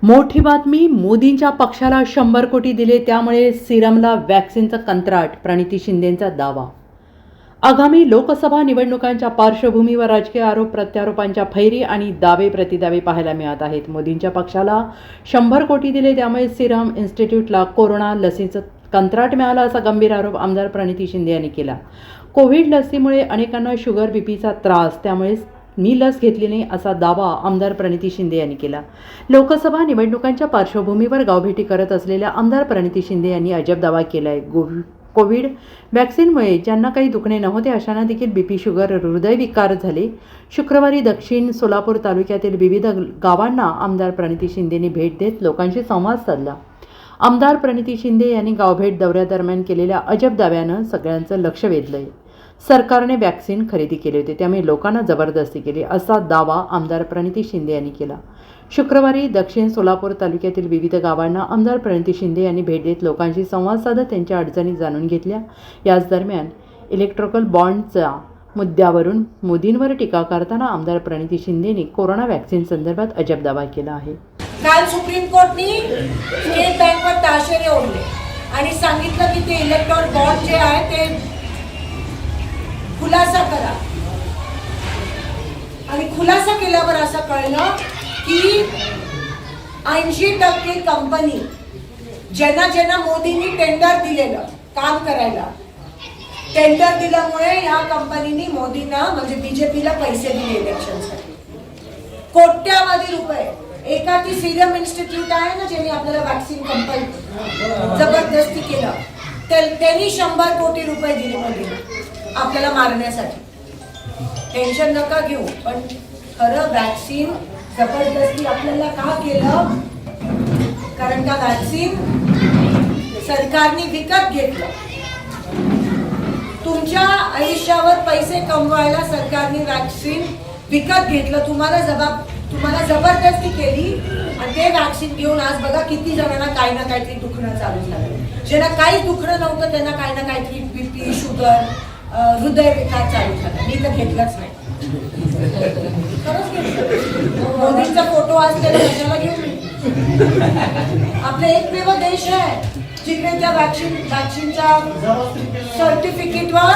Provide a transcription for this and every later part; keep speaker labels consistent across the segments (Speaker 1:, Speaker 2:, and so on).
Speaker 1: मोठी बातमी, मोदींच्या पक्षाला 100 कोटी दिले त्यामुळे सिरमला वॅक्सिनचं कंत्राट, प्रणिती शिंदेंचा दावा. आगामी लोकसभा निवडणुकांच्या पार्श्वभूमीवर राजकीय आरोप प्रत्यारोपांच्या फैरी आणि दावे प्रतिदावे पाहायला मिळत आहेत. मोदींच्या पक्षाला 100 कोटी दिले त्यामुळे सिरम इन्स्टिट्यूटला कोरोना लसीचं कंत्राट मिळालं असा गंभीर आरोप आमदार प्रणिती शिंदे यांनी केला. कोविड लसीमुळे अनेकांना शुगर बीपीचा त्रास, त्यामुळे मी लस घेतली नाही असा दावा आमदार प्रणिती शिंदे यांनी केला. लोकसभा निवडणुकांच्या पार्श्वभूमीवर गावभेटी करत असलेल्या आमदार प्रणिती शिंदे यांनी अजब दावा केला आहे. कोविड वॅक्सिनमुळे ज्यांना काही दुखणे नव्हते अशांना देखील बीपी, शुगर, हृदयविकार झाले. शुक्रवारी दक्षिण सोलापूर तालुक्यातील विविध गावांना आमदार प्रणिती शिंदेंनी भेट देत लोकांशी संवाद साधला. आमदार प्रणिती शिंदे यांनी गावभेट दौऱ्यादरम्यान केलेल्या अजब दाव्यानं सगळ्यांचं लक्ष वेधलंय. सरकारने वॅक्सिन खरेदी केले होते, त्यामुळे लोकांना जबरदस्ती केली असा दावा आमदार प्रणिती शिंदे यांनी केला. शुक्रवारी दक्षिण सोलापूर तालुक्यातील विविध गावांना आमदार प्रणिती शिंदे यांनी भेट देत लोकांशी संवाद साधत त्यांच्या अडचणी जाणून घेतल्या. याच दरम्यान इलेक्ट्रिकल बॉन्डच्या मुद्द्यावरून मोदींवर टीका करताना आमदार प्रणिती शिंदेंनी कोरोना वॅक्सिन संदर्भात अजब दावा केला आहे.
Speaker 2: काल सुप्रीम कोर्टनी स्टेट बँकवर ताशेरे ओढले आणि सांगितलं की ते इलेक्ट्रॉनिक बॉन्ड जे आहे ते खुलासा करा. आणि खुलासा केल्यावर असं कळलं की 80% कंपनी ज्यांना मोदींनी टेंडर दिलेलं काम करायला, टेंडर दिल्यामुळे ह्या कंपनीनी मोदींना म्हणजे बीजेपीला पैसे दिले इलेक्शनसाठी, कोट्यावधी रुपये. एका ती सिरम इन्स्टिट्यूट आहे ना, ज्यांनी आपल्याला वॅक्सिन कंपनी जबरदस्ती केलं, त्यांनी 100 कोटी रुपये दिले मोदींना आपल्याला मारण्यासाठी. टेन्शन नका घेऊ, पण खरं वॅक्सिन जबरदस्ती आपल्याला का केलं? कारण का वॅक्सिन सरकारने विकत घेतलं. तुमच्या आयुष्यावर पैसे कमवायला सरकारने वॅक्सिन विकत घेतलं, तुम्हाला जबरदस्ती केली आणि ते वॅक्सिन घेऊन आज बघा किती जणांना काही ना काहीतरी दुखणं चालू झालं. ज्यांना काही दुखणं नव्हतं त्यांना काही ना काहीतरी बीपी, शुगर, हृदयविकार चालू झाला. मी तर घेतलंच नाही, खरंच घेतलं. मोदींचा फोटो आज त्याला कशाला घेऊन? आपला एकमेव देश आहे जिकडे त्या वॅक्सिनच्या सर्टिफिकेटवर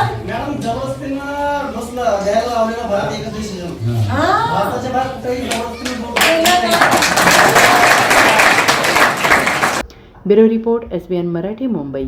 Speaker 1: bureau report, SBN Marathi, Mumbai.